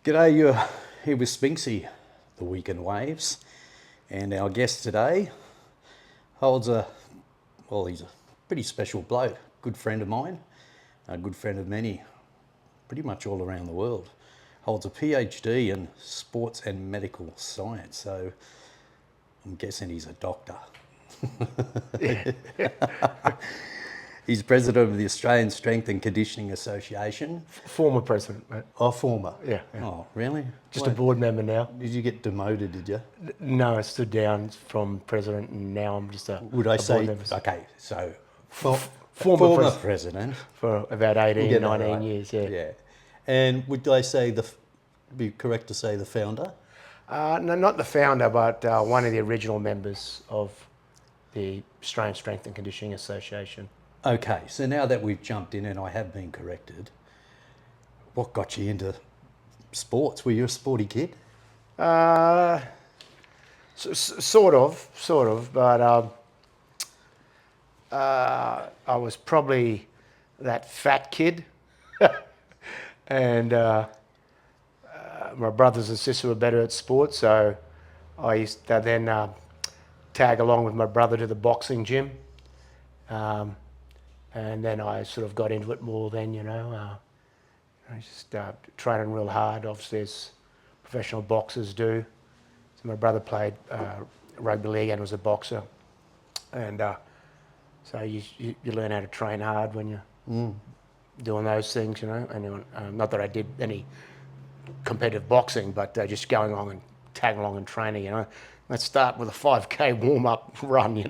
G'day, you're here with Spinksy, the Weekend Waves, and our guest today holds he's a pretty special bloke, good friend of mine, a good friend of many, pretty much all around the world. Holds a PhD in sports and medical science, so I'm guessing he's a doctor. He's president of the Australian Strength and Conditioning Association. Former president, mate. Oh, former. Yeah. Oh, really? Just a board member now. Did you get demoted, did you? No, I stood down from president and now I'm just a Would I a say, board member. okay, so Former president. for about 18, Get that 19 right. years, yeah. Yeah. And would I say, be correct to say the founder? No, not the founder, but one of the original members of the Australian Strength and Conditioning Association. Okay, so now that we've jumped in and I have been corrected, what got you into sports? Were you a sporty kid? Sort of, but I was probably that fat kid, and my brothers and sisters were better at sports, so I used to then tag along with my brother to the boxing gym, and then I sort of got into it more then, I just training real hard, obviously as professional boxers do. So my brother played rugby league and was a boxer, and so you learn how to train hard when you're doing those things, And not that I did any competitive boxing, but just going along and tagging along and training, Let's start with a 5K warm-up run,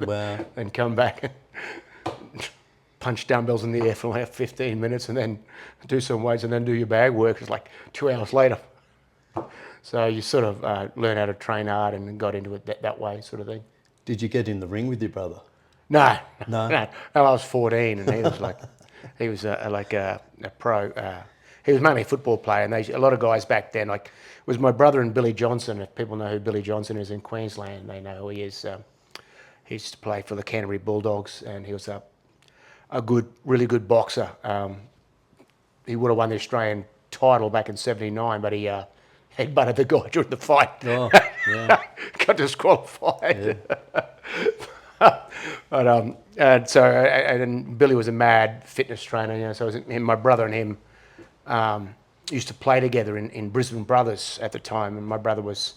Wow. and come back and punch dumbbells in the air for like 15 minutes and then do some weights and then do your bag work. It's like 2 hours later. So you sort of learn how to train hard and got into it that way, sort of thing. Did you get in the ring with your brother? No. No? I was 14 and he was like, he was like a pro. He was mainly a football player, and a lot of guys back then, like, it was my brother and Billy Johnson. If people know who Billy Johnson is in Queensland, they know who he is. He used to play for the Canterbury Bulldogs, and he was a really good boxer. He would have won the Australian title back in '79, but he headbutted the guy during the fight. Oh, yeah. Got disqualified. Yeah. But and Billy was a mad fitness trainer, So it was him, my brother and him used to play together in Brisbane Brothers at the time, and my brother was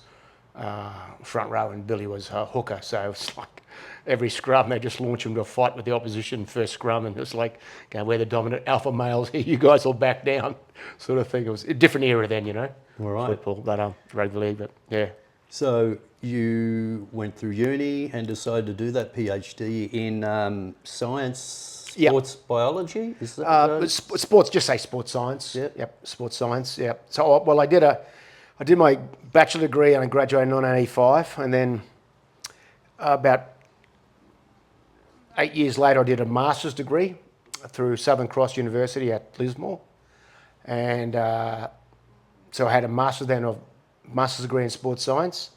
front row and Billy was a hooker. So it was like every scrum they just launch him to a fight with the opposition first scrum, and it was like, okay, we're the dominant alpha males here, you guys will back down, sort of thing. It was a different era then, All right. Football, but rugby league, but yeah. So you went through uni and decided to do that PhD in science, Yep. sports biology? Is that Sports, just say sports science. Yep. Sports science. Yep. So, well, I did my bachelor degree and I graduated in 1985, and then about 8 years later, I did a master's degree through Southern Cross University at Lismore, and so I had a master's degree in sports science,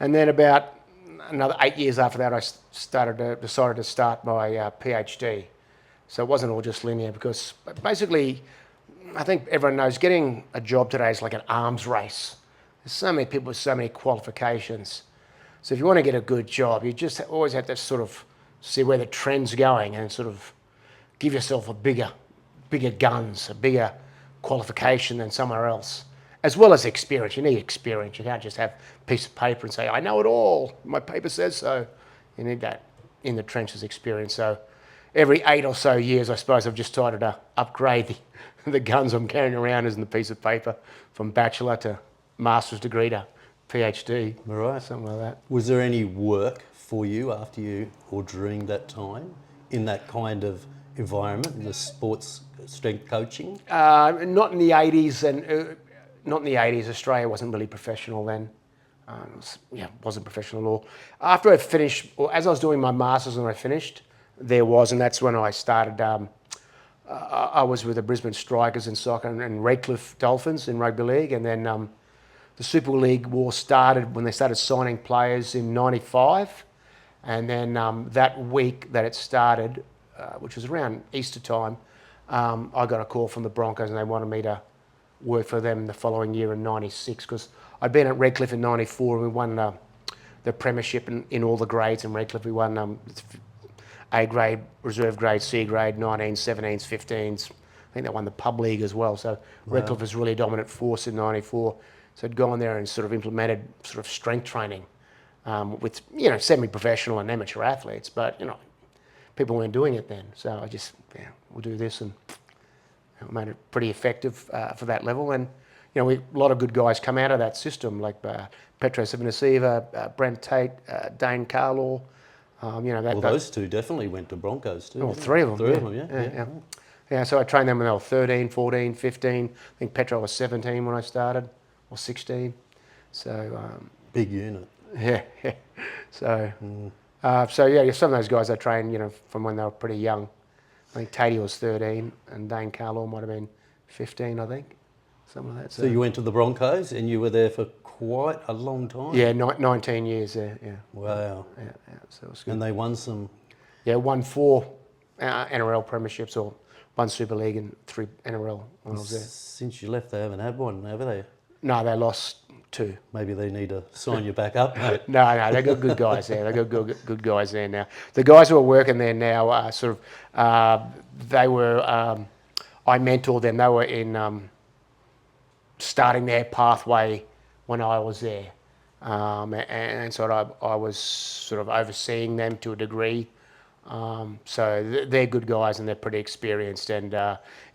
and then about another 8 years after that, I decided to start my PhD. So it wasn't all just linear, because basically, I think everyone knows getting a job today is like an arms race. There's so many people with so many qualifications. So if you want to get a good job, you just always have to sort of see where the trend's going and sort of give yourself a bigger guns, a bigger qualification than somewhere else, as well as experience. You need experience. You can't just have a piece of paper and say, I know it all, my paper says so. You need that in the trenches experience. So every 8 or so years, I suppose, I've just started to upgrade the guns I'm carrying around as in the piece of paper, from bachelor to master's degree to PhD, right. something like that. Was there any work for you after you or during that time in that kind of environment, in the sports strength coaching? Not in the 80s, and not in the 80s. Australia wasn't really professional then. Wasn't professional at all. After I finished, or as I was doing my masters and I finished, there was, and that's when I started. I was with the Brisbane Strikers in soccer and Redcliffe Dolphins in rugby league, and then the Super League war started when they started signing players in '95, and then that week that it started, which was around Easter time, I got a call from the Broncos and they wanted me to worked for them the following year in '96 because I'd been at Redcliffe in '94 and we won the premiership in all the grades in Redcliffe. We won A grade, reserve grade, C grade, 19s, 17s, 15s. I think they won the pub league as well. So Redcliffe was really a dominant force in '94. So I'd gone there and sort of implemented sort of strength training with, semi-professional and amateur athletes, but, people weren't doing it then. So I just, we'll do this, and made it pretty effective for that level. And, a lot of good guys come out of that system, like Petro Sivanasiva, Brent Tate, Dane Carlaw. Those two definitely went to Broncos too. Oh, three of them. Three of them, yeah. Yeah, so I trained them when they were 13, 14, 15. I think Petro was 17 when I started, or 16. So big unit. Yeah. So, some of those guys I trained, from when they were pretty young. I think Tatey was 13, and Dane Carlaw might have been 15, I think, something like that. So you went to the Broncos, and you were there for quite a long time. Yeah, 19 years there. Yeah. Wow. Yeah. So it was good. And they won some. Yeah, won 4 NRL premierships, or 1 Super League and 3 NRL when I was there. Since you left, they haven't had one, have they? No, they lost 2. Maybe they need to sign you back up, mate. No, they've got good guys there. They've got good guys there now. The guys who are working there now are they were, I mentored them. They were in starting their pathway when I was there. And so I was sort of overseeing them to a degree. So they're good guys and they're pretty experienced. And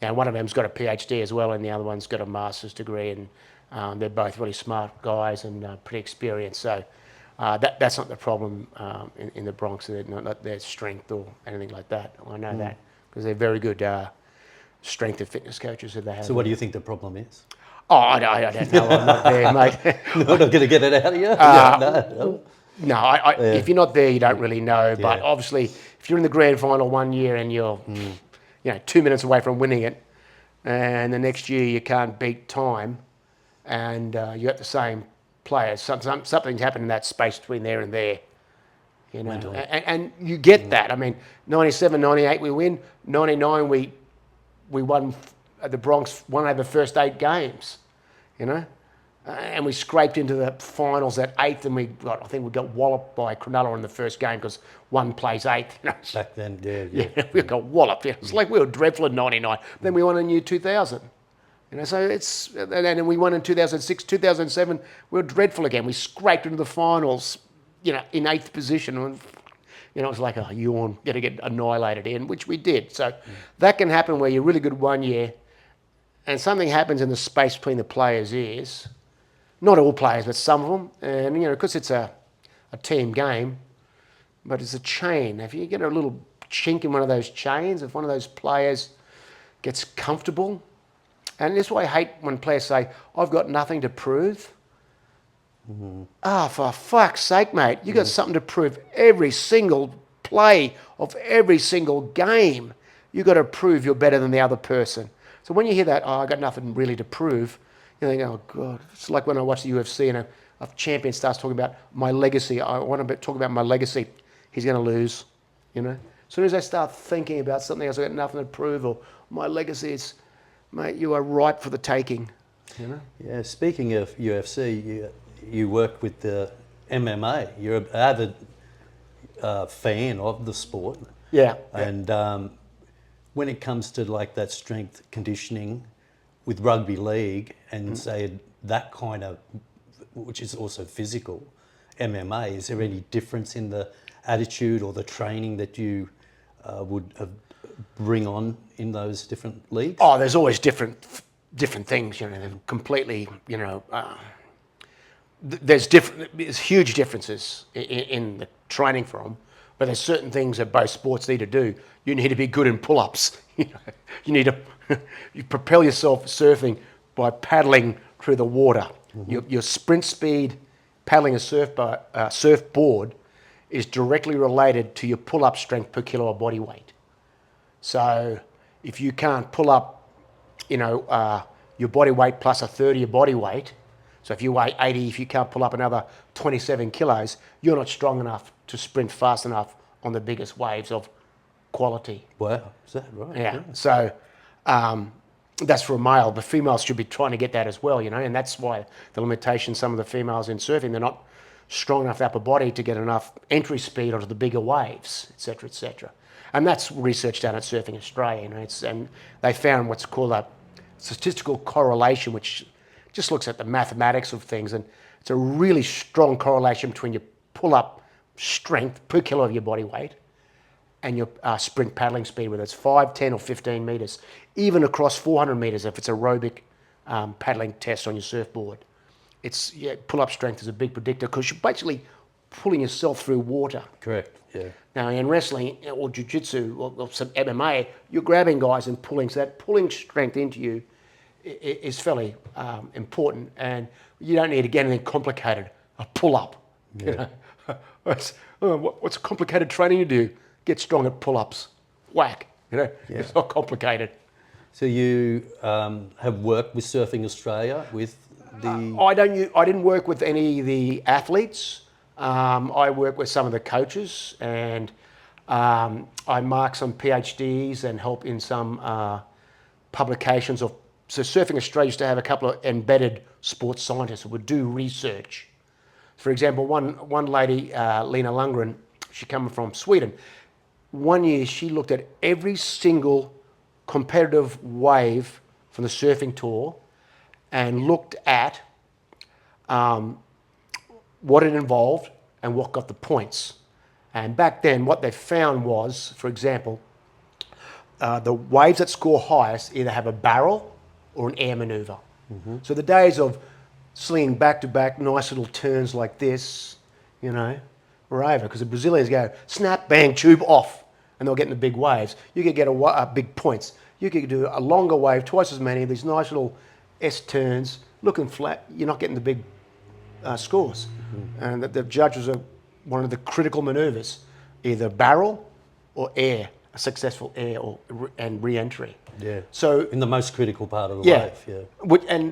one of them's got a PhD as well, and the other one's got a master's degree. And they're both really smart guys and pretty experienced. So that's not the problem in the Bronx. They're not their strength or anything like that. I know that because they're very good strength and fitness coaches that they have. So what do you think the problem is? Oh, I don't know. I'm not there, mate. No, not going to get it out of you? No, if you're not there, you don't really know. But obviously, if you're in the grand final one year and you're 2 minutes away from winning it, and the next year you can't beat time, and you got the same players, something's happened in that space between there and there. And you get that. I mean, 97, 98 we win. 99 we won. The Bronx won over the first 8 games, and we scraped into the finals at 8th, and I think we got walloped by Cronulla in the first game because one plays 8th. Back then, we got walloped. It's like we were dreadful in '99. Then we won in year 2000. So and then we won in 2006, 2007. We were dreadful again. We scraped into the finals, in 8th position. And, it was like a yawn, going to get annihilated in, which we did. So that can happen where you're really good one year, and something happens in the space between the players' ears. Not all players, but some of them. And, because it's a team game, but it's a chain. If you get a little chink in one of those chains, if one of those players gets comfortable, and this is why I hate when players say, I've got nothing to prove. For fuck's sake, mate, you got something to prove every single play of every single game. You got to prove you're better than the other person. So when you hear that, I got nothing really to prove, you think, oh God, it's like when I watch the UFC and a champion starts talking about my legacy. I want to talk about my legacy. He's going to lose, As soon as I start thinking about something else, I got nothing to prove, or my legacy is, mate, you are ripe for the taking, Yeah, speaking of UFC, you work with the MMA. You're an avid fan of the sport. Yeah. And when it comes to like that strength conditioning with rugby league and say that kind of, which is also physical, MMA, is there any difference in the attitude or the training that you would bring on in those different leagues? Oh, there's always different things, they're completely, there's huge differences in the training for them, but there's certain things that both sports need to do. You need to be good in pull-ups. You need to you propel yourself surfing by paddling through the water. Your sprint speed paddling a surfboard is directly related to your pull-up strength per kilo of body weight. So if you can't pull up, your body weight plus a third of your body weight, so if you weigh 80, if you can't pull up another 27 kilos, you're not strong enough to sprint fast enough on the biggest waves of quality. Wow, is that right? Yeah. So that's for a male, but females should be trying to get that as well, and that's why the limitation, some of the females in surfing, they're not strong enough upper body to get enough entry speed onto the bigger waves, etc., etc. And that's research done at Surfing Australia, and they found what's called a statistical correlation, which just looks at the mathematics of things, and it's a really strong correlation between your pull-up strength per kilo of your body weight and your sprint paddling speed, whether it's 5, 10 or 15 metres, even across 400 metres if it's aerobic paddling test on your surfboard. Pull-up strength is a big predictor because you're basically pulling yourself through water. Correct, yeah. Now in wrestling or jiu-jitsu or some MMA, you're grabbing guys and pulling, so that pulling strength into you is fairly important, and you don't need to get anything complicated. A pull-up. Yeah. What's complicated training to do? Get strong at pull-ups. Whack. Yeah. It's not complicated. So you have worked with Surfing Australia with the... I didn't work with any of the athletes. I work with some of the coaches, and I mark some PhDs and help in some publications of. So Surfing Australia used to have a couple of embedded sports scientists who would do research. For example, one lady, Lena Lundgren, she came from Sweden. One year she looked at every single competitive wave from the surfing tour and looked at what it involved and what got the points. And back then what they found was, for example, the waves that score highest either have a barrel or an air manoeuvre. Mm-hmm. So the days of slinging back-to-back nice little turns like this, were over, because the Brazilians go snap, bang, tube off, and they'll get in the big waves. You could get big points. You could do a longer wave, twice as many of these nice little S turns, looking flat. You're not getting the big scores. Mm-hmm. And the judges are one of the critical manoeuvres, either barrel or air, a successful air and re-entry. Yeah. So in the most critical part of the wave, yeah.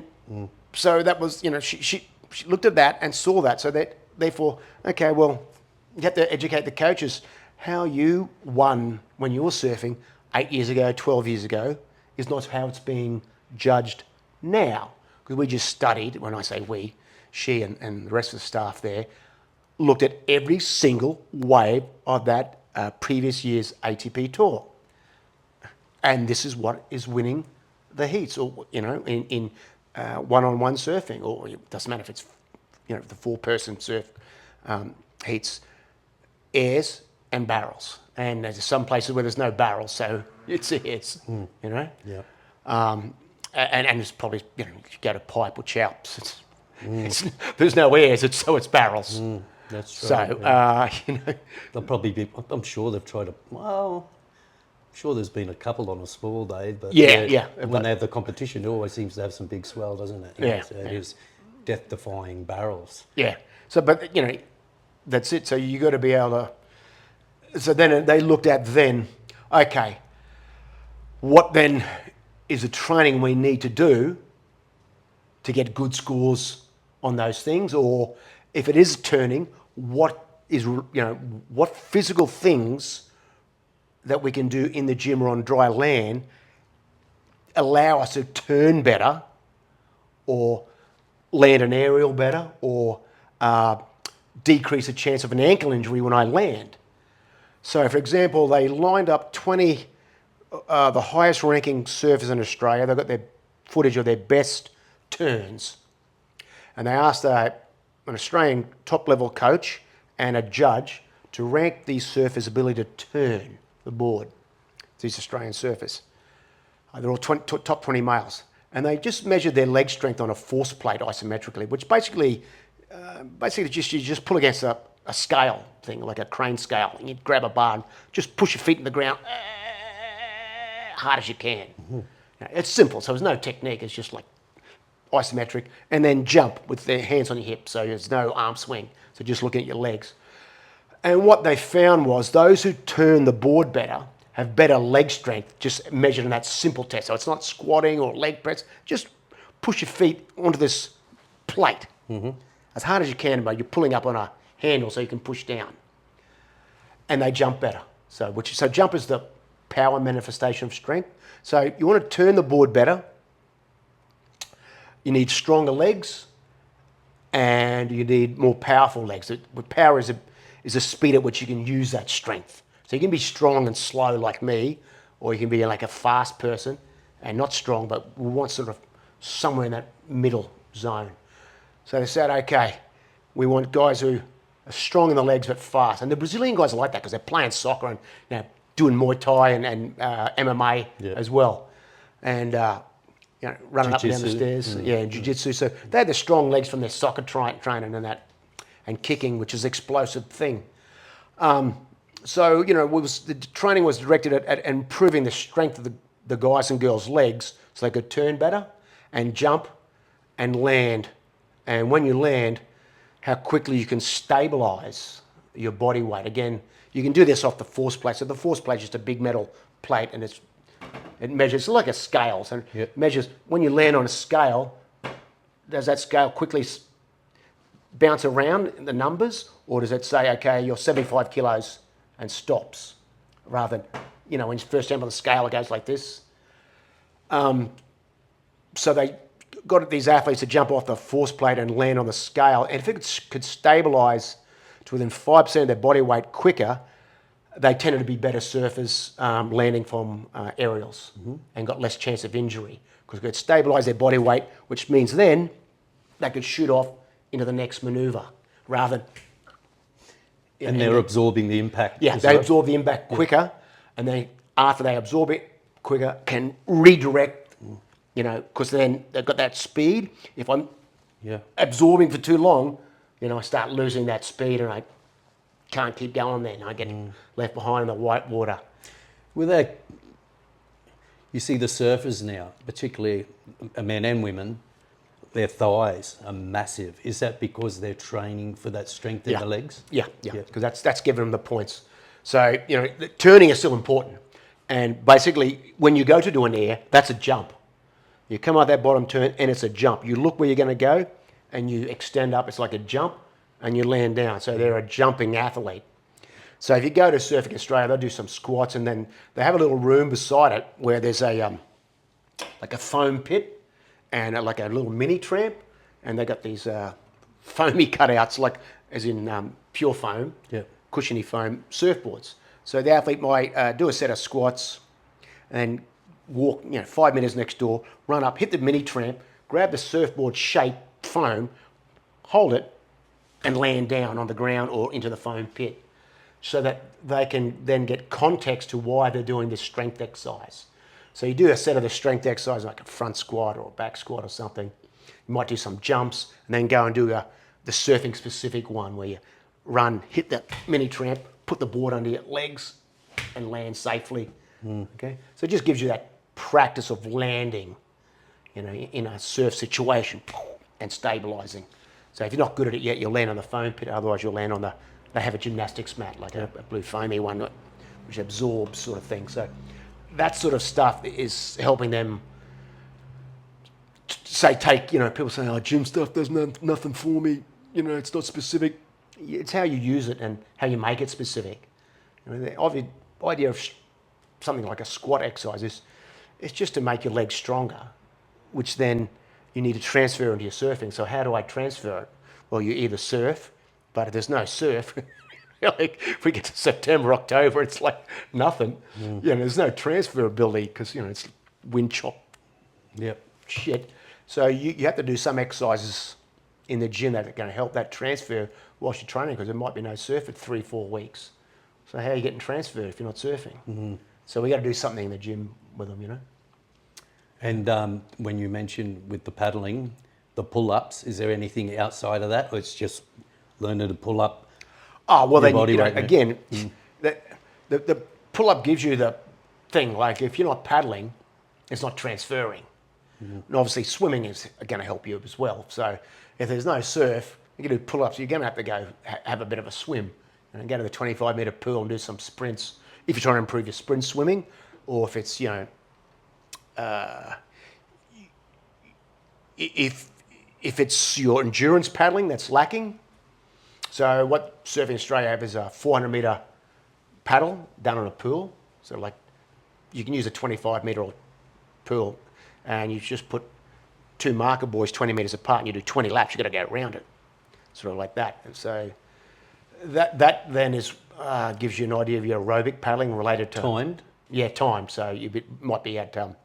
So that was, she looked at that and saw that. So that therefore, okay, well, you have to educate the coaches. How you won when you were surfing 8 years ago, 12 years ago, is not how it's being judged now. Because we just studied, when I say we, she and the rest of the staff there, looked at every single wave of that previous year's ATP tour. And this is what is winning the heats, or in one-on-one surfing, or it doesn't matter if it's the four-person surf heats, airs and barrels. And there's some places where there's no barrels, so it's airs. Yeah. And it's probably you go to pipe or chops. There's no airs, it's barrels. That's true. So they'll probably be. I'm sure they've tried to. Well, I'm sure there's been a couple on a small day, but when they have the competition, it always seems to have some big swell, doesn't it? So it is death-defying barrels. Yeah. So, but that's it. So you got to be able to. So then they looked at okay, what then is the training we need to do to get good scores on those things, or if it is turning, what physical things that we can do in the gym or on dry land allow us to turn better, or land an aerial better, or decrease the chance of an ankle injury when I land. So, for example, they lined up 20, the highest ranking surfers in Australia. They've got their footage of their best turns. And they asked an Australian top-level coach and a judge to rank these surfers' ability to turn the board, these Australian surfers. They're all top 20 males. And they just measured their leg strength on a force plate isometrically, which basically you just pull against a scale thing, like a crane scale, and you grab a bar and just push your feet in the ground hard as you can. Mm-hmm. It's simple, so there's no technique. It's just like isometric, and then jump with their hands on your hips, so there's no arm swing. So just looking at your legs. And what they found was those who turn the board better have better leg strength, just measured in that simple test. So it's not squatting or leg press. Just push your feet onto this plate as hard as you can, but you're pulling up on a handle so you can push down. And they jump better. So jump is the power manifestation of strength. So you want to turn the board better, you need stronger legs, and you need more powerful legs. Power is a speed at which you can use that strength. So you can be strong and slow like me, or you can be like a fast person and not strong, but we want sort of somewhere in that middle zone. So they said, okay, we want guys who are strong in the legs but fast. And the Brazilian guys are like that because they're playing soccer and doing Muay Thai and MMA as well. And running up and down the stairs, and jiu-jitsu. So they had the strong legs from their soccer training and that, and kicking, which is an explosive thing. So the training was directed at improving the strength of the guys and girls' legs so they could turn better and jump and land. And when you land, how quickly you can stabilize your body weight. Again, you can do this off the force plate. So the force plate is just a big metal plate, and it measures, it's like a scale. So it measures, when you land on a scale, does that scale quickly bounce around the numbers, or does it say, okay, you're 75 kilos and stops, rather than, when you first jump on the scale, it goes like this. So they got these athletes to jump off the force plate and land on the scale, and if it could stabilise to within 5% of their body weight quicker, they tended to be better surfers landing from aerials and got less chance of injury because it could stabilise their body weight, which means then they could shoot off into the next manoeuvre rather than... And they're absorbing the impact. Yeah, they absorb the impact quicker, and then after they absorb it quicker, can redirect, because then they've got that speed. If I'm absorbing for too long, I start losing that speed and I can't keep going then. I get left behind in the white water. You see the surfers now, particularly men and women, their thighs are massive. Is that because they're training for that strength in the legs? Yeah, because that's giving them the points. So, the turning is still important. And basically, when you go to do an air, that's a jump. You come out that bottom turn and it's a jump. You look where you're going to go and you extend up. It's like a jump and you land down. So they're a jumping athlete. So if you go to Surfing Australia, they'll do some squats, and then they have a little room beside it where there's like a foam pit and like a little mini tramp, and they got these foamy cutouts, like as in pure foam, cushiony foam surfboards. So the athlete might do a set of squats and walk 5 minutes next door, run up, hit the mini tramp, grab the surfboard shaped foam, hold it, and land down on the ground or into the foam pit, so that they can then get context to why they're doing this strength exercise. So you do a set of the strength exercise, like a front squat or a back squat or something. You might do some jumps and then go and do the surfing specific one where you run, hit that mini tramp, put the board under your legs and land safely. Okay, so it just gives you that practice of landing, in a surf situation and stabilising. So if you're not good at it yet, you'll land on the foam pit. Otherwise, you'll land on they have a gymnastics mat, like a blue foamy one, which absorbs sort of thing. So that sort of stuff is helping them take, people say, oh, gym stuff does nothing for me. It's not specific. It's how you use it and how you make it specific. The idea of something like a squat exercise is it's just to make your legs stronger, which then you need to transfer into your surfing. So how do I transfer it? Well, you either surf, but if there's no surf, like if we get to September, October, it's like nothing. There's no transferability because, it's wind chop shit. So you have to do some exercises in the gym that are going to help that transfer whilst you're training, because there might be no surf for 3-4 weeks. So how are you getting transferred if you're not surfing? So we got to do something in the gym with them, And when you mentioned with the paddling, the pull-ups, is there anything outside of that, or it's just learning to pull up? Oh, well, then, body weight, again, the pull-up gives you the thing, like if you're not paddling, it's not transferring. And obviously swimming is going to help you as well. So if there's no surf, you can do pull-ups, you're going to have to go have a bit of a swim and go to the 25-metre pool and do some sprints if you're trying to improve your sprint swimming, or if it's, if it's your endurance paddling that's lacking. So what Surfing Australia have is a 400-metre paddle down on a pool. So like you can use a 25-metre pool, and you just put two marker buoys 20 metres apart and you do 20 laps, you've got to go around it, sort of like that. And so that then is gives you an idea of your aerobic paddling related to... Timed? Yeah, time. So you might be at 4.5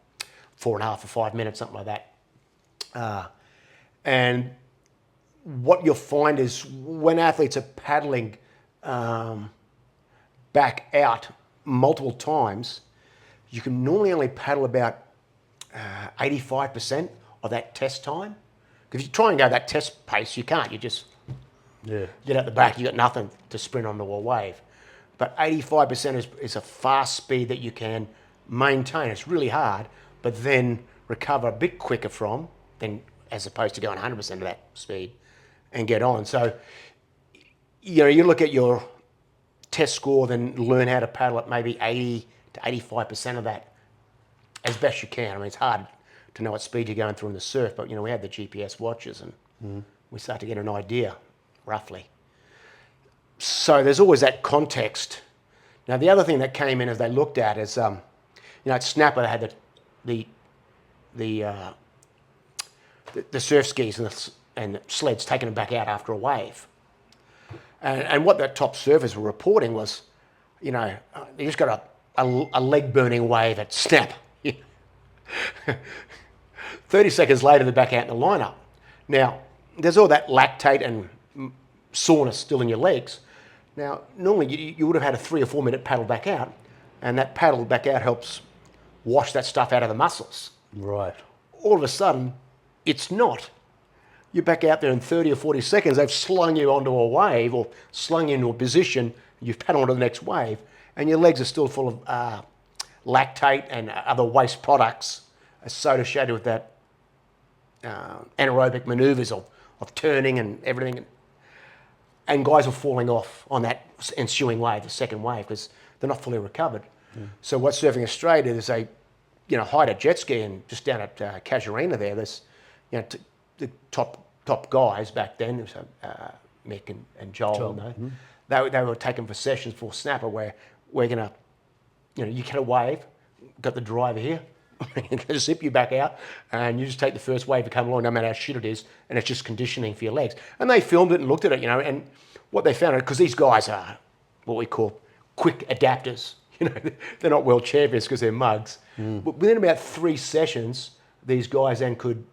or 5 minutes, something like that. And what you'll find is when athletes are paddling back out multiple times, you can normally only paddle about 85% of that test time. Because if you try and go that test pace, you can't. You just get out the back, you got nothing to sprint onto a wave. But 85% is a fast speed that you can maintain. It's really hard, but then recover a bit quicker from than as opposed to going 100% of that speed and get on. So, you know, you look at your test score, then learn how to paddle at maybe 80 to 85% of that as best you can. I mean, it's hard to know what speed you're going through in the surf, but, you know, we have the GPS watches and we start to get an idea, roughly. So there's always that context. Now, the other thing that came in as they looked at is, you know, at Snapper, they had the surf skis and the sleds taking them back out after a wave. And what the top surfers were reporting was, you know, you just got a leg-burning wave at Snap. 30 seconds later, they're back out in the lineup. Now, there's all that lactate and soreness still in your legs. Now, normally you would have had a 3 or 4 minute paddle back out, and that paddle back out helps wash that stuff out of the muscles. Right. All of a sudden, it's not. You're back out there in 30 or 40 seconds, they've slung you onto a wave or slung you into a position, you've paddled onto the next wave, and your legs are still full of lactate and other waste products associated with that anaerobic manoeuvres of turning and everything. And guys are falling off on that ensuing wave, the second wave, because they're not fully recovered. So what Surfing Australia is they, you know, hired a jet ski, and just down at Casuarina there's, you know, the top guys back then, Mick and Joel, you know, they were taken for sessions for Snapper where we're going to, you know, you get a wave, got the driver here, going to zip you back out, and you just take the first wave to come along, no matter how shit it is, and it's just conditioning for your legs. And they filmed it and looked at it, you know, and what they found, because these guys are what we call quick adapters, you know, they're not world champions because they're mugs. But within about 3 sessions, these guys then could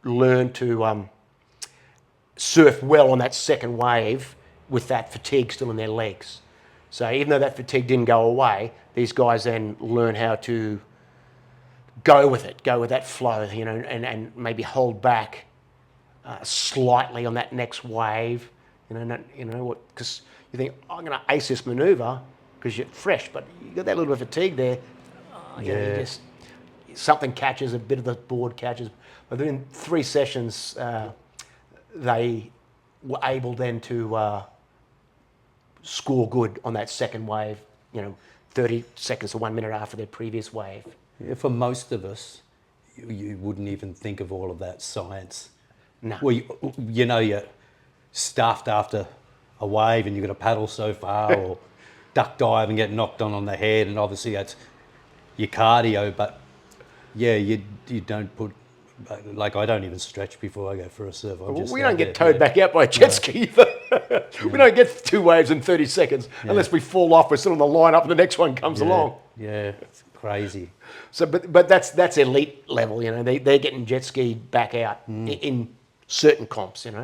learn to surf well on that second wave with that fatigue still in their legs. So even though that fatigue didn't go away, these guys then learn how to go with it, go with that flow, you know, and maybe hold back slightly on that next wave, you know, because you think, I'm going to ace this manoeuvre because you're fresh, but you got that little bit of fatigue there. You know, you just, something catches, a bit of the board catches. But within 3 sessions, they were able then to score good on that second wave, you know, 30 seconds to 1 minute after their previous wave. Yeah, for most of us, you wouldn't even think of all of that science. No. Well, you know, you're stuffed after a wave and you've got to paddle so far, or duck dive and get knocked on the head, and obviously that's your cardio. But yeah, you don't put, like, I don't even stretch before I go for a surf. We don't get towed back out by a jet ski either. We don't get 2 waves in 30 seconds unless we fall off. We're still on the line up and the next one comes along. Yeah, it's crazy. So, but that's elite level. You know, they're getting jet skied back out in certain comps. You know,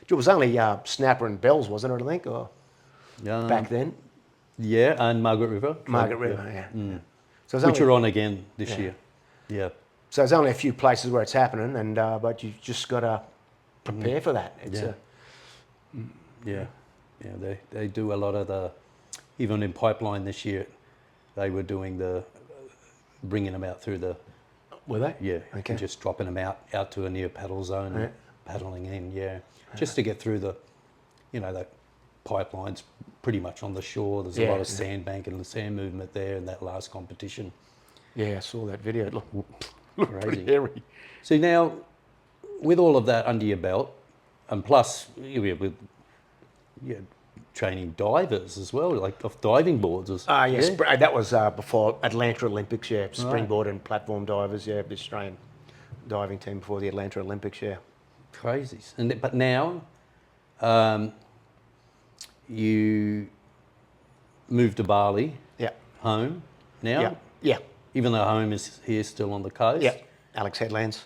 it was only Snapper and Bells, wasn't it? I think, or back then. Yeah, and Margaret River. Margaret River, yeah. So which are on again this year. Yeah. So there's only a few places where it's happening, and but you've just got to prepare for that. It's they do a lot of the, even in Pipeline this year, they were doing bringing them out through the. Were they? Yeah. Okay. And just dropping them out to a near paddle zone and paddling in. Yeah. Just to get through the, you know, the pipeline's pretty much on the shore. There's a lot of sandbank and sand movement there in that last competition. Yeah, I saw that video. It looked Crazy. pretty hairy. So now, with all of that under your belt, and plus with training divers as well, like off diving boards. That was before Atlanta Olympics. Yeah, springboard and platform divers. Yeah, the Australian diving team before the Atlanta Olympics. Yeah. Crazy. But now you moved to Bali, Yeah. home now, Yeah. Yeah. even though home is here still on the coast. Yeah. Alex Headlands.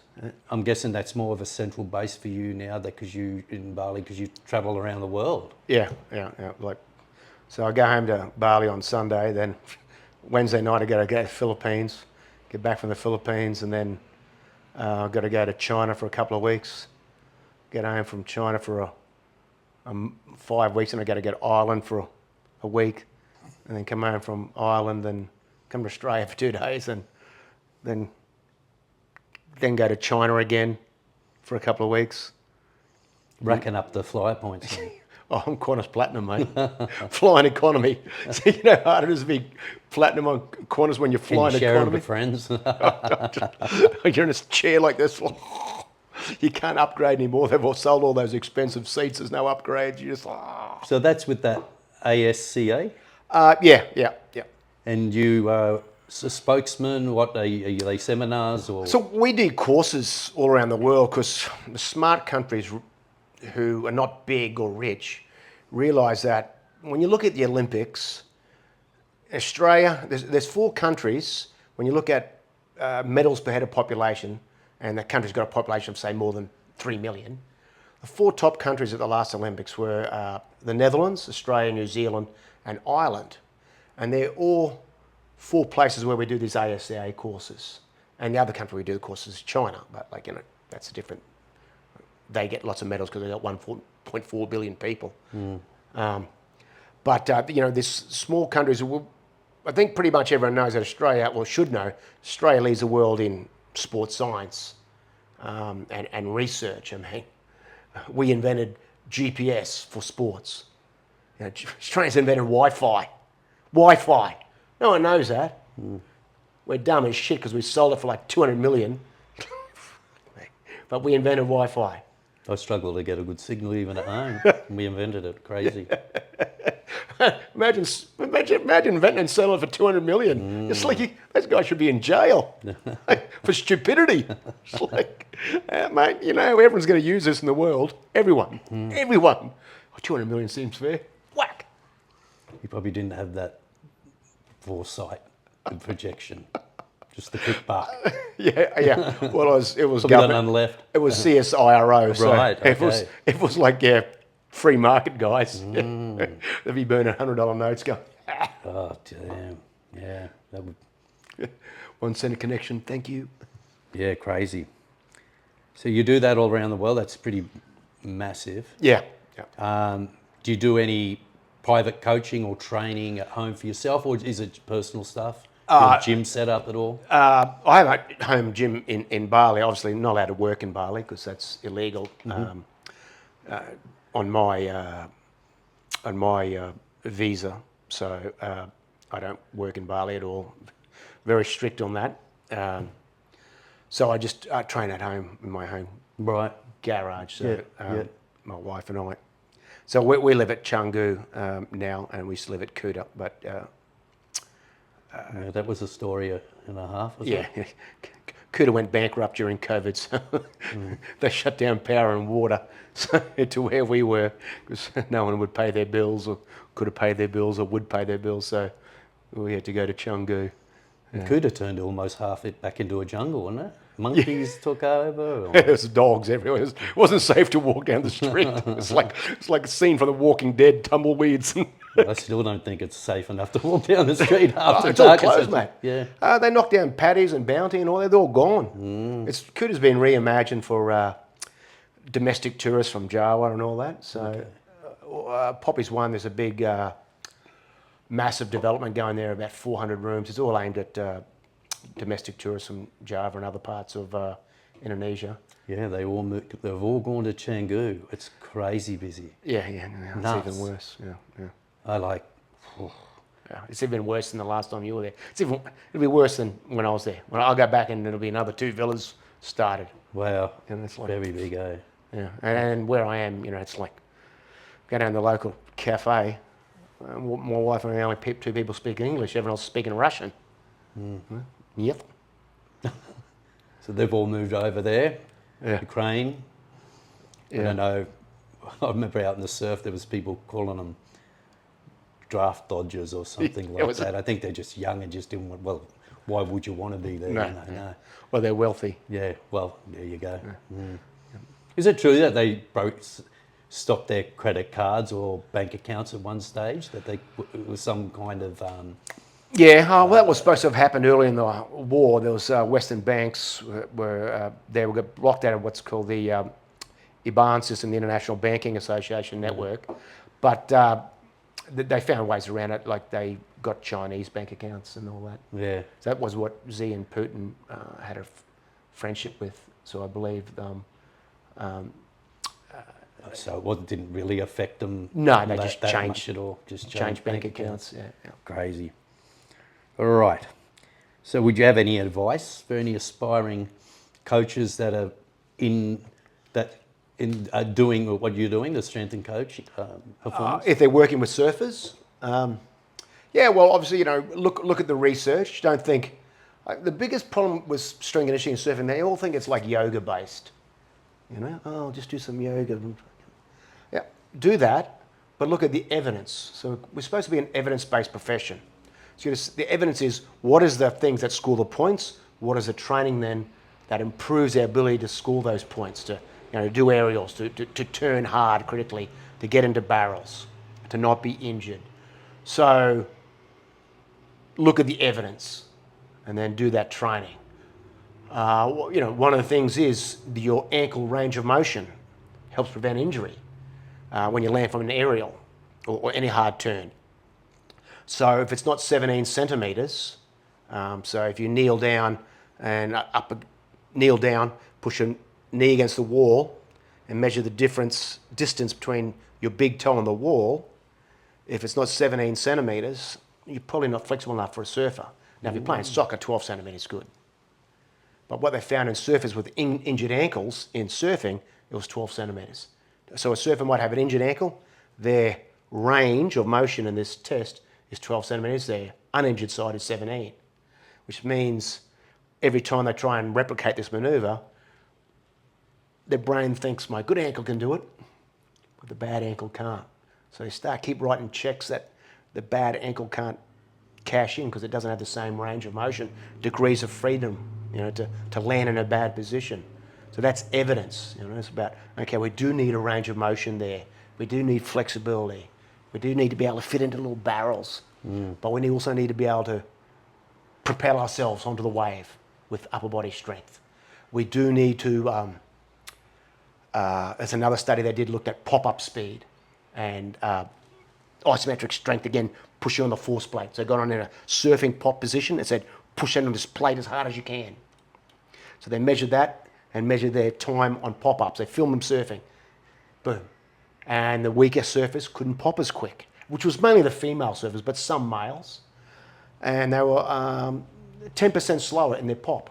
I'm guessing that's more of a central base for you now because you in Bali because you travel around the world. Yeah. Yeah. Yeah. Like, so I go home to Bali on Sunday. Then Wednesday night I got to go to the Philippines. Get back from the Philippines, and then I've got to go to China for a couple of weeks. Get home from China for 5 weeks, and I got to go to Ireland for a week, and then come home from Ireland, and come to Australia for 2 days, and then go to China again for a couple of weeks. Racking up the flyer points. Oh, I'm Qantas Platinum, mate. Flying economy. So you know how hard it is to be platinum on Qantas when you're Can you flying share it economy? with friends? You're in a chair like this. You can't upgrade anymore. They've all sold all those expensive seats. There's no upgrades. You just... So that's with that ASCA? Yeah. And you a spokesman? What are they seminars or? So we do courses all around the world because the smart countries who are not big or rich realise that when you look at the Olympics, Australia, there's 4 countries, when you look at medals per head of population, and that country's got a population of, say, more than 3 million, the 4 top countries at the last Olympics were the Netherlands, Australia, New Zealand, and Ireland. And they're all 4 places where we do these ASCA courses. And the other country we do the courses is China, but that's a different... They get lots of medals because they've got 1.4 billion people. But there's small countries. I think pretty much everyone knows that Australia, or should know, Australia leads the world in sports science and research. I mean, we invented GPS for sports. Australia's invented Wi-Fi. No one knows that. We're dumb as shit because we sold it for like 200 million. But we invented Wi-Fi. I struggle to get a good signal even at home. We invented it. Crazy. Imagine inventing and selling it for 200 million. It's like those guys should be in jail for stupidity. It's like, mate, everyone's going to use this in the world. Everyone. Oh, 200 million seems fair. Whack. You probably didn't have that foresight and projection. Just the quick buck. Yeah. Well, it was Probably got government. none left. It was CSIRO. So Right, okay. it was like free market guys. They'd be burning $100 notes going. Oh damn! Yeah, that would. 1 cent a connection. Thank you. Yeah, crazy. So you do that all around the world. That's pretty massive. Yeah. Do you do any private coaching or training at home for yourself, or is it personal stuff? Your gym set up at all? I have a home gym in Bali. Obviously, not allowed to work in Bali because that's illegal on my visa. So I don't work in Bali at all. Very strict on that. So I just train at home in my home garage. So my wife and I. So we live at Canggu now, and we used to live at Kuta, but. Yeah, that was a story and a half, was it? Yeah. Kuta went bankrupt during COVID, so they shut down power and water to where we were because no one would pay their bills or could have paid their bills or would pay their bills, so we had to go to Canggu. And Kuta turned almost half it back into a jungle, wasn't it? Monkeys took over? Or... There's dogs everywhere. It wasn't safe to walk down the street. It's like a scene from The Walking Dead, tumbleweeds. I still don't think it's safe enough to walk down the street after it's all dark. closed, mate. Yeah. They knocked down Paddy's and Bounty and all that. They're all gone. Kuta's been reimagined for domestic tourists from Java and all that. So Poppy's one. There's a big, massive development going there, about 400 rooms. It's all aimed at domestic tourists from Java and other parts of Indonesia. Yeah, they've all gone to Canggu. It's crazy busy. Yeah, it's even worse. Yeah. I like. Yeah, it's even worse than the last time you were there. It'll be worse than when I was there. When I'll go back and it'll be another 2 villas started. Wow, and it's like very big, eh? Yeah, and where I am, it's like go down to the local cafe. My wife and I, the only 2 people speaking English. Everyone else speaking Russian. Yep. So they've all moved over there. Yeah. Ukraine. I don't know. I remember out in the surf, there was people calling them draft dodgers or something like that. I think they're just young and just didn't want, well, why would you want to be there? No, You know? No. Well, they're wealthy. Yeah, well, there you go. Is it true that they stopped their credit cards or bank accounts at one stage? That it was some kind of... Yeah, well, that was supposed to have happened early in the war. There was Western banks were they were blocked out of what's called the IBAN system, the International Banking Association network, but they found ways around it. Like they got Chinese bank accounts and all that. Yeah. So that was what Xi and Putin had a friendship with. So I believe. So it didn't really affect them. No, they just changed it all. Just changed bank accounts. Yeah. Crazy. All right. So would you have any advice for any aspiring coaches that are doing what you're doing, the strength and coach performance? If they're working with surfers, yeah. Well, obviously, look at the research. Don't think the biggest problem with strength and conditioning and surfing. They all think it's like yoga based. I'll just do some yoga. Yeah, do that, but look at the evidence. So we're supposed to be an evidence-based profession. So the evidence is, what is the things that score the points? What is the training then that improves our ability to score those points, to do aerials, to turn hard critically, to get into barrels, to not be injured. So look at the evidence and then do that training. One of the things is your ankle range of motion helps prevent injury when you land from an aerial or any hard turn. So if it's not 17 centimetres, so if you kneel down and kneel down, push your knee against the wall and measure the distance between your big toe and the wall, if it's not 17 centimetres, you're probably not flexible enough for a surfer. Now, if you're playing soccer, 12 centimetres is good. But what they found in surfers with injured ankles in surfing, it was 12 centimetres. So a surfer might have an injured ankle, their range of motion in this test is 12 centimetres, their uninjured side is 17, which means every time they try and replicate this manoeuvre, their brain thinks my good ankle can do it, but the bad ankle can't. So they keep writing checks that the bad ankle can't cash in because it doesn't have the same range of motion, degrees of freedom, to land in a bad position. So that's evidence. It's about, okay, we do need a range of motion there. We do need flexibility. We do need to be able to fit into little barrels. But we also need to be able to propel ourselves onto the wave with upper body strength. We do need to, there's another study they did, looked at pop-up speed and isometric strength, again, push you on the force plate. So they got on in a surfing pop position and said, push in on this plate as hard as you can. So they measured that and measured their time on pop-ups. They filmed them surfing. Boom. And the weaker surfers couldn't pop as quick, which was mainly the female surfers, but some males. And they were 10% slower in their pop.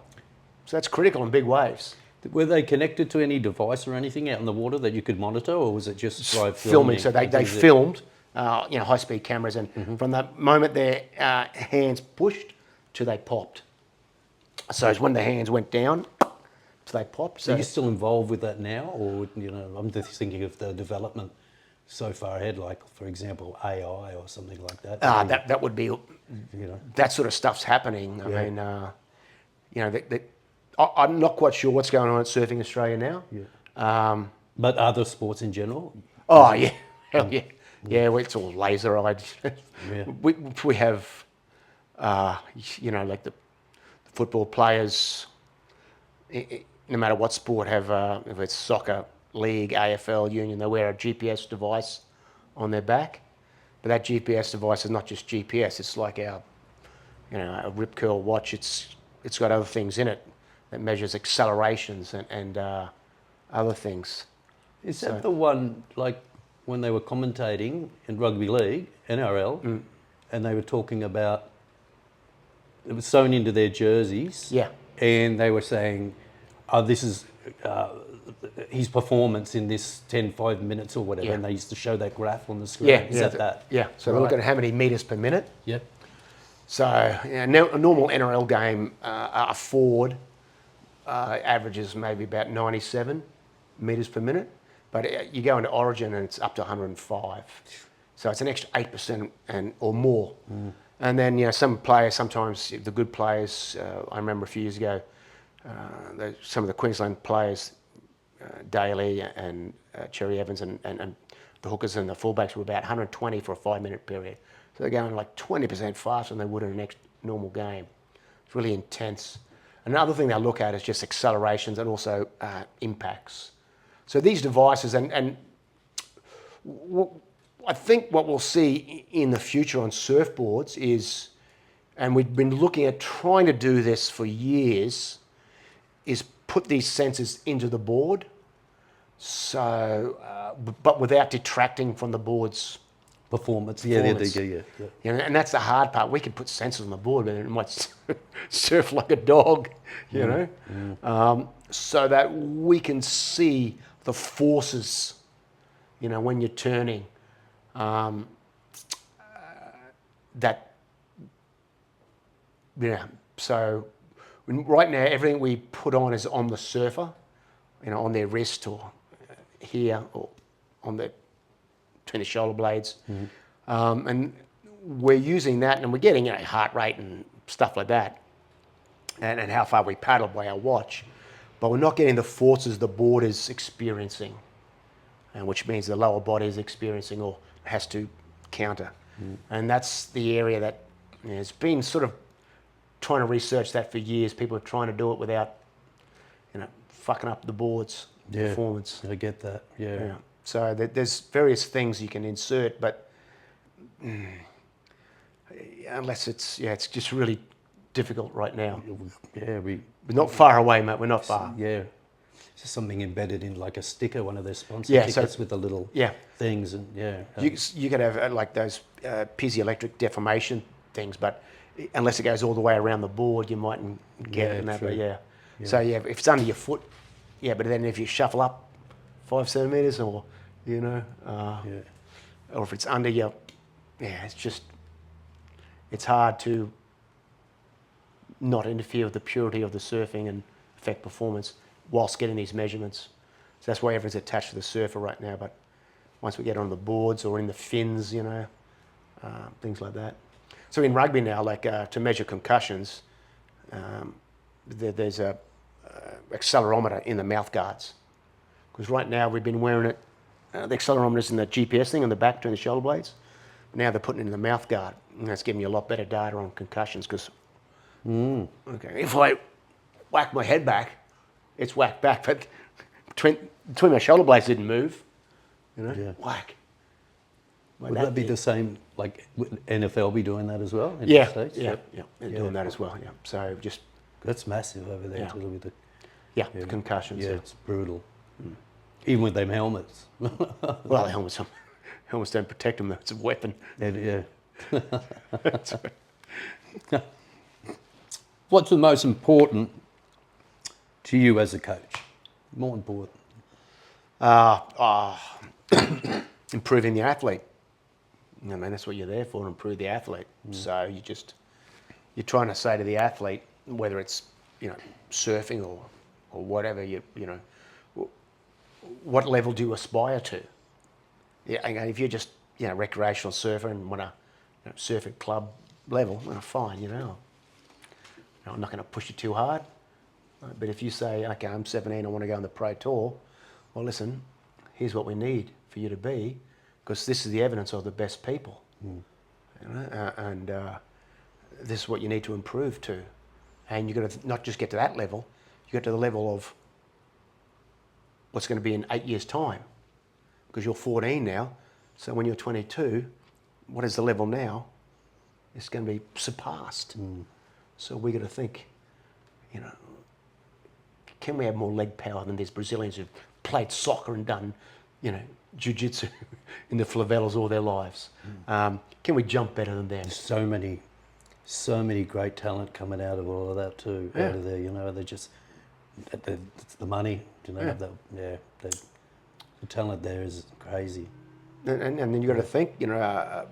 So that's critical in big waves. Were they connected to any device or anything out in the water that you could monitor, or was it just by filming? So they filmed, high-speed cameras, and from the moment their hands pushed to they popped. So it's when the hands went down, so they popped. So you're still involved with that now, or I'm just thinking of the development so far ahead, like for example AI or something like that. That would be, that sort of stuff's happening. I mean, I'm not quite sure what's going on at Surfing Australia now. Yeah. But other sports in general? Oh yeah, hell yeah, yeah. It's all laser-eyed. Yeah. We have, like the football players. No matter what sport, have if it's soccer, league, AFL, union, they wear a GPS device on their back. But that GPS device is not just GPS. It's like our, a Rip Curl watch. It's got other things in it that measures accelerations and other things. Is that the one, like when they were commentating in Rugby League, NRL, and they were talking about, it was sewn into their jerseys. Yeah. And they were saying, this is his performance in this 5 minutes or whatever, and they used to show that graph on the screen. Is that? Yeah, so they look at how many metres per minute. Yep. So a normal NRL game, a forward averages maybe about 97 metres per minute, but you go into Origin and it's up to 105. So it's an extra 8% or more. And then, you know, some players, sometimes the good players, I remember a few years ago, some of the Queensland players, Daly and Cherry Evans and the hookers and the fullbacks were about 120 for a 5-minute period. So they're going like 20% faster than they would in a normal game. It's really intense. Another thing they look at is just accelerations and also impacts. So these devices, and I think what we'll see in the future on surfboards is, and we've been looking at trying to do this for years, is put these sensors into the board, so but without detracting from the board's Performance. Yeah. Yeah. You know, and that's the hard part. We can put sensors on the board, but it might surf like a dog, you know, so that we can see the forces, you know, when you're turning. That, yeah. So right now, everything we put on is on the surfer, you know, on their wrist or here or on the between the shoulder blades, and we're using that, and we're getting, you know, heart rate and stuff like that, and how far we paddle by our watch, but we're not getting the forces the board is experiencing, and which means the lower body is experiencing or has to counter, and that's the area that, you know, has been sort of trying to research that for years. People are trying to do it without, you know, fucking up the board's performance. I get that. Yeah. So there's various things you can insert, but unless it's just really difficult right now. Yeah, We're not far away, mate. We're not far. Yeah. It's just something embedded in like a sticker, one of their sponsor Yeah, tickets so- with the little things, and You could have like those piezoelectric deformation things, but unless it goes all the way around the board, you mightn't get it. And that, true. but So if it's under your foot, but then if you shuffle up 5 centimeters, or you know, or if it's under your, it's hard to not interfere with the purity of the surfing and affect performance whilst getting these measurements. So that's why everything's attached to the surfer right now. But once we get on the boards or in the fins, you know, things like that. So in rugby now, like to measure concussions, there's a accelerometer in the mouth guards. Because right now we've been wearing it, the accelerometer's in the GPS thing on the back between the shoulder blades. Now they're putting it in the mouth guard, and that's giving you a lot better data on concussions. Because if I whack my head back, it's whacked back, but between my shoulder blades didn't move, you know, whack. Would that be the same, like would NFL be doing that as well? In Yeah, the States? they're doing that as well. Yeah, so just That's massive over there too, with the the concussions. yeah, it's brutal. Even with them helmets. Well, the helmets don't protect them. It's a weapon. What's the most important to you as a coach? More important. Improving the athlete. I mean, that's what you're there for, improve the athlete. So you're trying to say to the athlete, whether it's, you know, surfing or whatever, you know, what level do you aspire to? Yeah, and if you're just, you know, recreational surfer and want to, you know, surf at club level, well, fine, you know. I'm not going to push you too hard. But if you say, okay, I'm 17, I want to go on the pro tour, well, listen, here's what we need for you to be, because this is the evidence of the best people. You know? And this is what you need to improve to. And you've got to not just get to that level, you get to the level of what's going to be in 8 years' time, because you're 14 now. So when you're 22, what is the level now? It's going to be surpassed. So we got to think, you know, can we have more leg power than these Brazilians who've played soccer and done, you know, jiu-jitsu in the favelas all their lives? Can we jump better than them? So many great talent coming out of all of that too. Out of there, you know, they're just it's the money, you know. The talent there is crazy. And then you got to think, you know,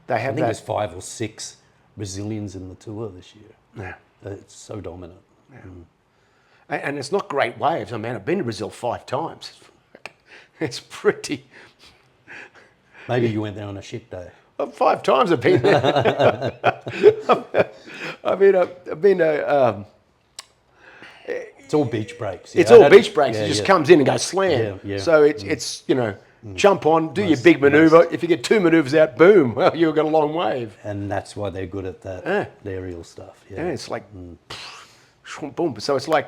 they have I think there's 5 or 6 Brazilians in the tour this year. Yeah. It's so dominant. And it's not great waves. I mean, I've been to Brazil 5 times. It's pretty. Maybe you went there on a shit day. 5 times I've been there. I've been to. It's all beach breaks. It's all beach breaks. It just comes in and goes slam. Yeah. So it's jump on, do your big manoeuvre. If you get 2 manoeuvres out, boom, well, you've got a long wave. And that's why they're good at that aerial stuff. Yeah, Yeah, it's like boom. So it's like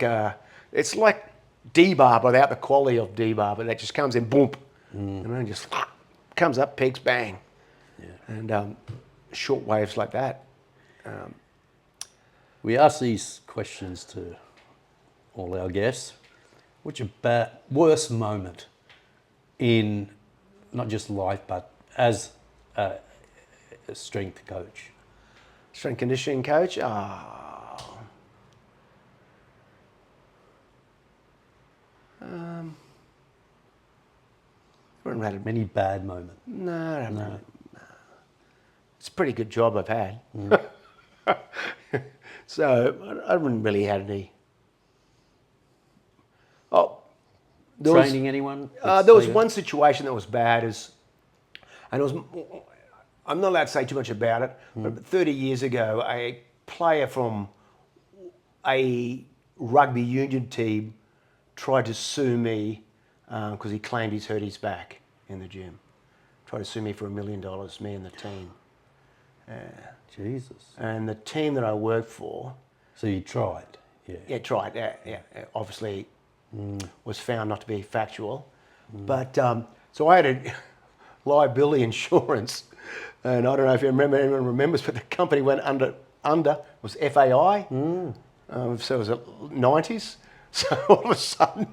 D-bar without the quality of D-bar, but that just comes in, boom, and then just comes up, peaks, bang. Yeah. And short waves like that. We ask these questions to all our guests. What's your worst moment in not just life, but as a strength coach? Strength conditioning coach? I haven't had Many bad moments? No, I haven't had It's a pretty good job I've had. So I haven't really had any. Oh, Training anyone? There was one situation that was bad, and it was. I'm not allowed to say too much about it, but 30 years ago, a player from a rugby union team tried to sue me because he claimed he's hurt his back in the gym. Tried to sue me for $1 million, me and the team. Jesus. And the team that I worked for... So you tried? Yeah. Yeah, tried. Yeah. Obviously, was found not to be factual. But, so I had a liability insurance. And I don't know if anyone remembers, but the company went under was FAI. So it was the 90s. So all of a sudden,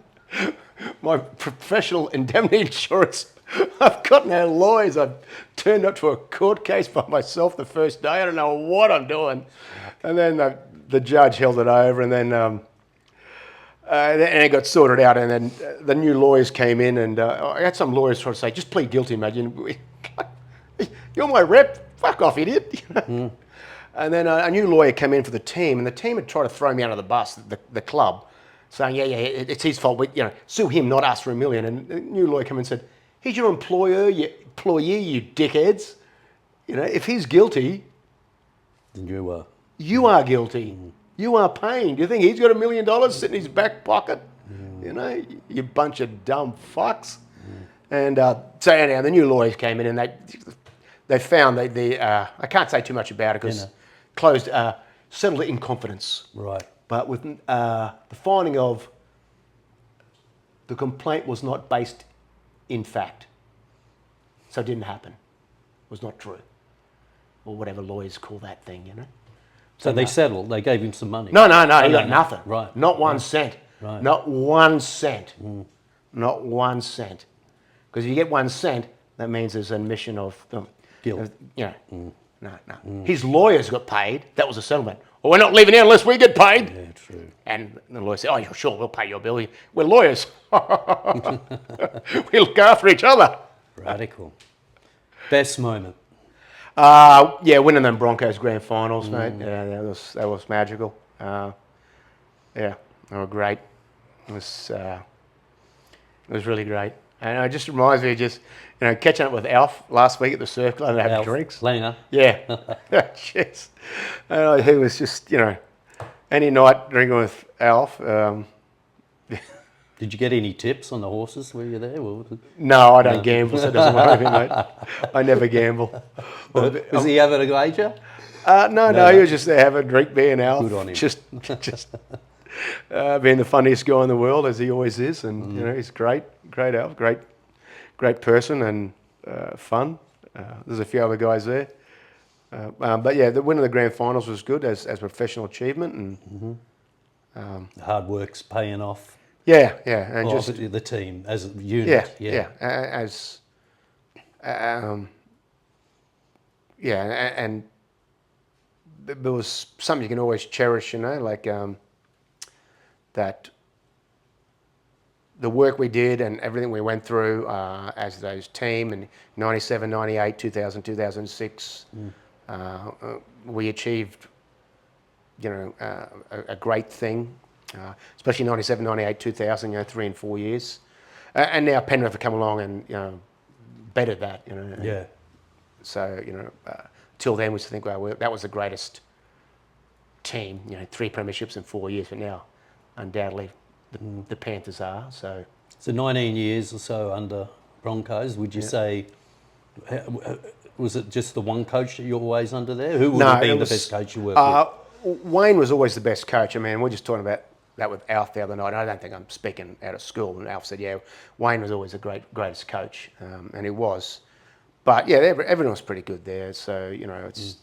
my professional indemnity insurance, I've got no lawyers. I've turned up to a court case by myself the first day. I don't know what I'm doing. And then the judge held it over, and then it got sorted out. And then the new lawyers came in, and I had some lawyers try to say, just plead guilty, mate. You're my rep. Fuck off, idiot. And then a new lawyer came in for the team, and the team had tried to throw me under the bus, the club, saying, yeah, it's his fault. Sue him, not us, for $1 million. And the new lawyer came in and said, he's your employee, you dickheads. If he's guilty, Then you were. You are guilty. You are paying. Do you think he's got $1 million sitting in his back pocket? You bunch of dumb fucks. And so anyhow, the new lawyers came in, and they found that I can't say too much about it because closed, settled it in confidence. Right. But with the finding of the complaint was not based in fact. So it didn't happen. It was not true. Or whatever lawyers call that thing, So they settled. They gave him some money. No, he got nothing. Right. Not 1 cent. Right. Not 1 cent. Not 1 cent. Because if you get 1 cent, that means there's an admission of Guilt. No. His lawyers got paid. That was a settlement. Well, we're not leaving here unless we get paid. Yeah, true. And the lawyer said, yeah, sure, we'll pay your bill. We're lawyers. We look after each other. Radical. Best moment? Winning them Broncos grand finals, mate. Yeah, that was magical. They were great. It was really great. And it just reminds me of catching up with Alf last week at the surf club and having drinks. Langer. Yeah. Jeez. And he was just, any night drinking with Alf. Did you get any tips on the horses? Were you there? No, I don't gamble, so it doesn't worry me, mate. I never gamble. Was he having a wager? No, he was just there having a drink, being Alf. Good on him. Just being the funniest guy in the world, as he always is. And, he's great Alf, great person and fun. There's a few other guys there. But yeah, the win of the grand finals was good as professional achievement. And The hard work's paying off. Yeah, and just the team as a unit. And there was something you can always cherish, like that. The work we did and everything we went through as those team in 97, 98, 2000, 2006, we achieved, a great thing. especially 97, 98, 2000, 3 and 4 years. And now Penrith have come along and, bettered that, Yeah. So, till then we used to think, well, that was the greatest team, 3 premierships in 4 years, but now undoubtedly the Panthers are. So, 19 years or so under Broncos. Would you say, was it just the one coach that you're always under there? Who would have been the best coach you worked with? Wayne was always the best coach. I mean, we're just talking about that with Alf the other night. I don't think I'm speaking out of school. And Alf said, yeah, Wayne was always the greatest coach, and he was. But yeah, everyone was pretty good there. So, it's...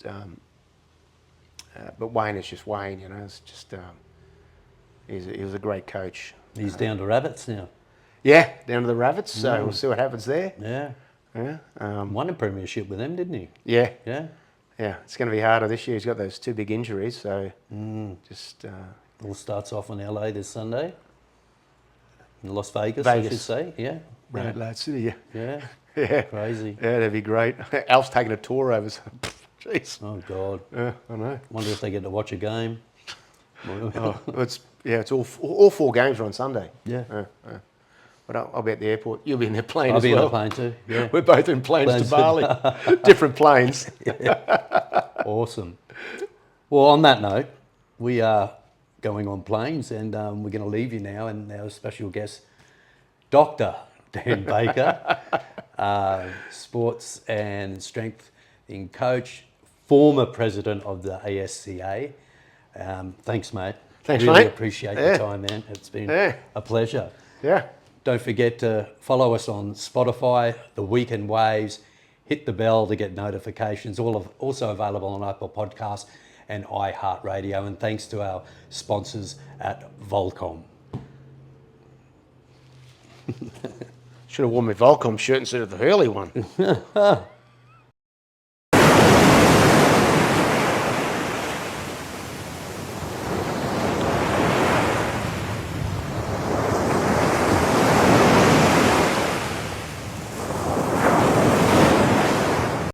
but Wayne is just Wayne, It's just... he was a great coach. He's down to rabbits now. Yeah, down to the Rabbits. So we'll see what happens there. Yeah. Yeah. Won a premiership with them, didn't he? Yeah. Yeah. Yeah. It's going to be harder this year. He's got those 2 big injuries. So just... All starts off in LA this Sunday. In Las Vegas, I should say. Yeah. Adelaide City, yeah. Yeah. Yeah. Crazy. Yeah, that'd be great. Alf's taking a tour over. So, jeez. Oh, God. Yeah, I know. Wonder if they get to watch a game. It's all 4 games are on Sunday. Yeah. But I'll be at the airport. You'll be in the plane I'll as be well. in the plane too. Yeah. We're both in planes to Bali. Different planes. Awesome. Well, on that note, we are going on planes, and we're going to leave you now. And our special guest, Dr. Dan Baker, sports and strengthening coach, former president of the ASCA. Thanks, mate. Thanks, really mate. Appreciate your time, man. It's been a pleasure. Yeah. Don't forget to follow us on Spotify, The Weekend Waves. Hit the bell to get notifications. Also available on Apple Podcasts and iHeartRadio. And thanks to our sponsors at Volcom. Should have worn my Volcom shirt instead of the Hurley one.